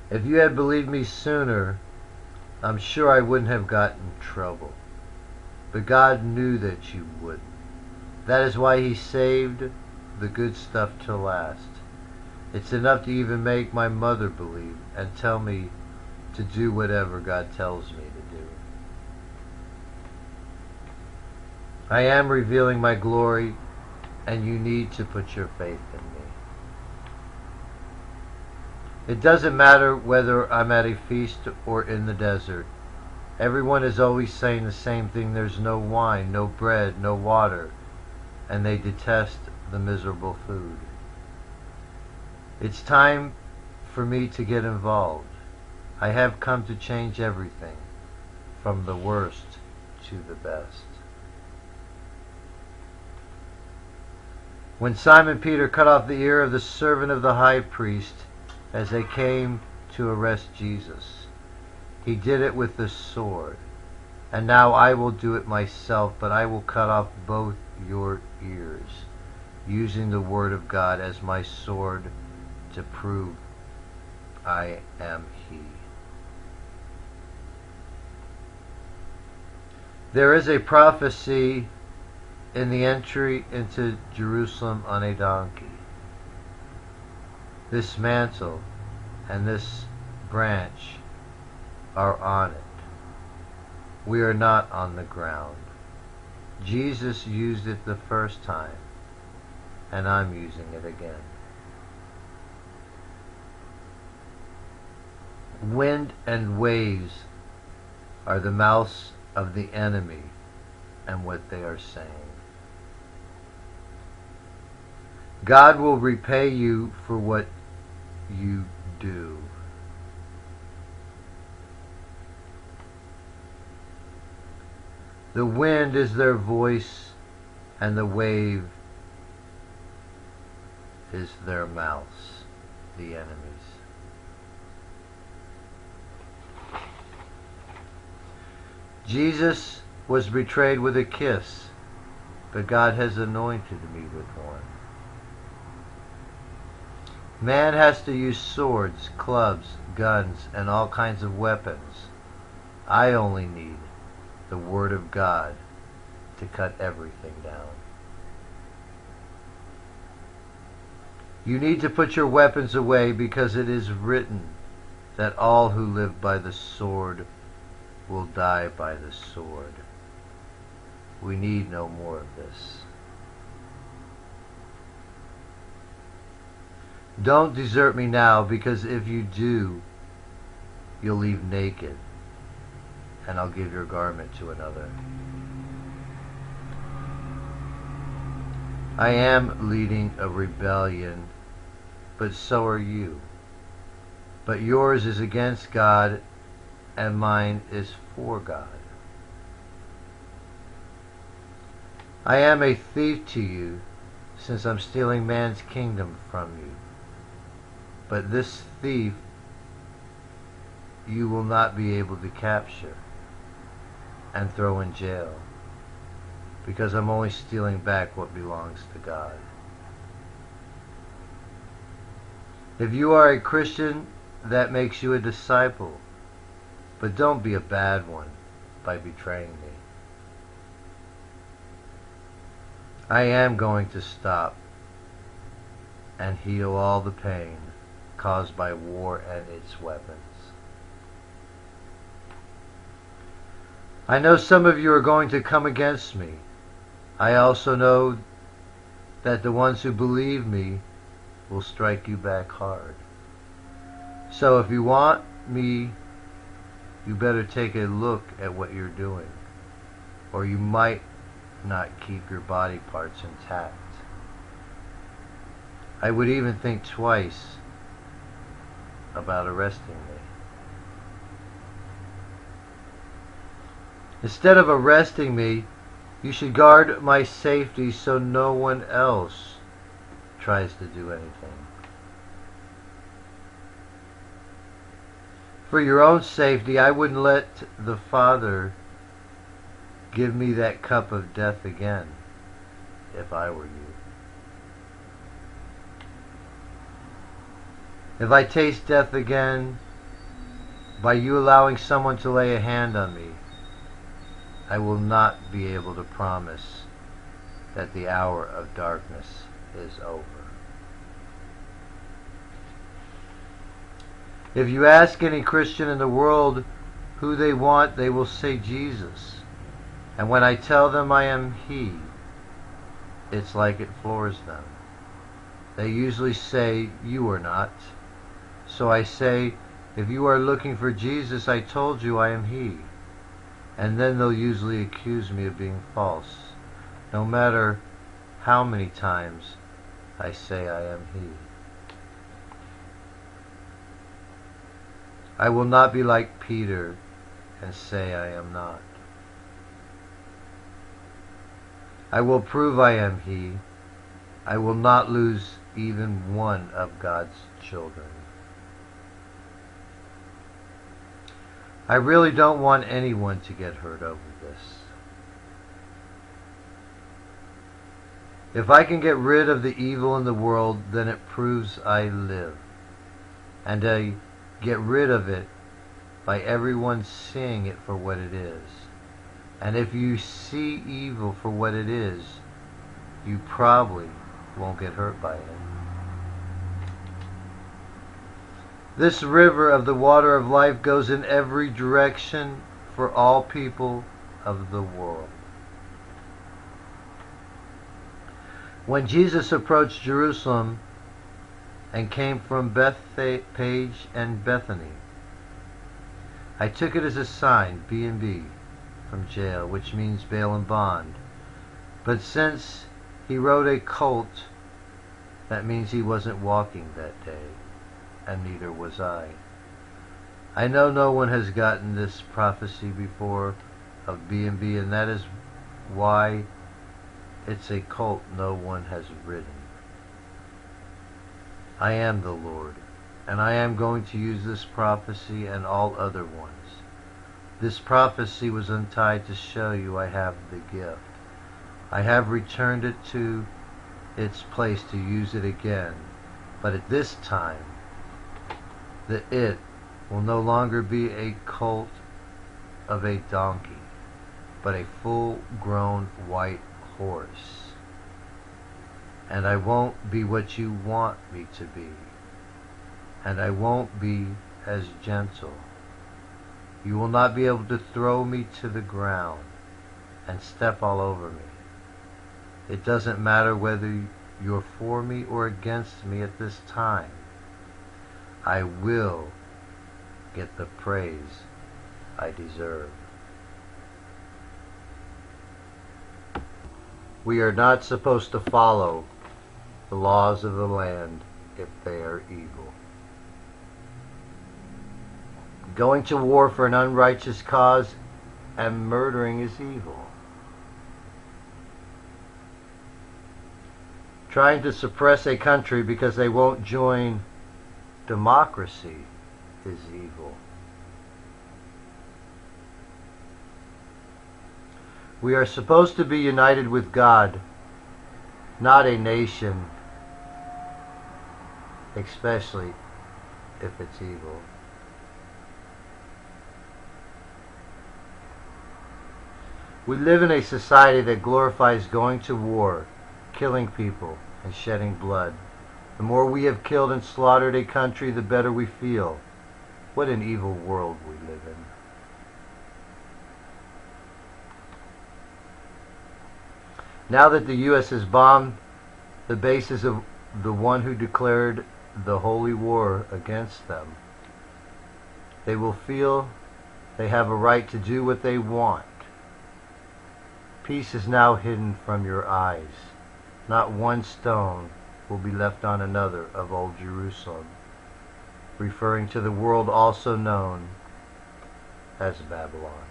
If you had believed me sooner, I'm sure I wouldn't have gotten in trouble. But God knew that you wouldn't. That is why He saved the good stuff till last. It's enough to even make my mother believe and tell me to do whatever God tells me to do. I am revealing my glory, and you need to put your faith in me. It doesn't matter whether I'm at a feast or in the desert. Everyone is always saying the same thing. There's no wine, no bread, no water, and they detest the miserable food. It's time for me to get involved. I have come to change everything, from the worst to the best. When Simon Peter cut off the ear of the servant of the high priest as they came to arrest Jesus, he did it with the sword. And now I will do it myself, but I will cut off both your ears, using the word of God as my sword to prove I am He. There is a prophecy in the entry into Jerusalem on a donkey. This mantle and this branch are on it. We are not on the ground. Jesus used it the first time, and I'm using it again. Wind and waves are the mouths of the enemy and what they are saying. God will repay you for what you do. The wind is their voice, and the wave is their mouths, the enemies. Jesus was betrayed with a kiss, but God has anointed me with one. Man has to use swords, clubs, guns, and all kinds of weapons. I only need the Word of God to cut everything down. You need to put your weapons away, because it is written that all who live by the sword will die by the sword. We need no more of this. Don't desert me now, because if you do, you'll leave naked, and I'll give your garment to another. I am leading a rebellion, but so are you. But yours is against God, and mine is for God. I am a thief to you, since I'm stealing man's kingdom from you. But this thief you will not be able to capture and throw in jail, because I'm only stealing back what belongs to God. If you are a Christian, that makes you a disciple, but don't be a bad one by betraying me. I am going to stop and heal all the pain caused by war and its weapons. I know some of you are going to come against me. I also know that the ones who believe me will strike you back hard. So if you want me, you better take a look at what you're doing, or you might not keep your body parts intact. I would even think twice about arresting me. Instead of arresting me, you should guard my safety so no one else tries to do anything. For your own safety, I wouldn't let the Father give me that cup of death again if I were you. If I taste death again, by you allowing someone to lay a hand on me, I will not be able to promise that the hour of darkness is over. If you ask any Christian in the world who they want, they will say Jesus. And when I tell them I am He, it's like it floors them. They usually say, you are not. So I say, if you are looking for Jesus, I told you I am He. And then they'll usually accuse me of being false, no matter how many times I say I am He. I will not be like Peter and say I am not. I will prove I am He. I will not lose even one of God's children. I really don't want anyone to get hurt over this. If I can get rid of the evil in the world, then it proves I live. And I get rid of it by everyone seeing it for what it is. And if you see evil for what it is, you probably won't get hurt by it. This river of the water of life goes in every direction for all people of the world. When Jesus approached Jerusalem and came from Bethphage and Bethany, I took it as a sign, B&B, from jail, which means bail and bond. But since he rode a colt, that means he wasn't walking that day, and neither was I. I know no one has gotten this prophecy before of B&B, and that is why it's a colt no one has ridden. I am the Lord, and I am going to use this prophecy and all other ones. This prophecy was untied to show you I have the gift. I have returned it to its place to use it again, but at this time, the it will no longer be a colt of a donkey, but a full-grown white horse. And I won't be what you want me to be, and I won't be as gentle. You will not be able to throw me to the ground and step all over me. It doesn't matter whether you're for me or against me at this time. I will get the praise I deserve. We are not supposed to follow the laws of the land if they are evil. Going to war for an unrighteous cause and murdering is evil. Trying to suppress a country because they won't join democracy is evil. We are supposed to be united with God, not a nation, especially if it's evil. We live in a society that glorifies going to war, killing people, and shedding blood. The more we have killed and slaughtered a country, the better we feel. What an evil world we live in. Now that the U.S. has bombed the bases of the one who declared the holy war against them, they will feel they have a right to do what they want. Peace is now hidden from your eyes. Not one stone will be left on another of old Jerusalem, referring to the world also known as Babylon.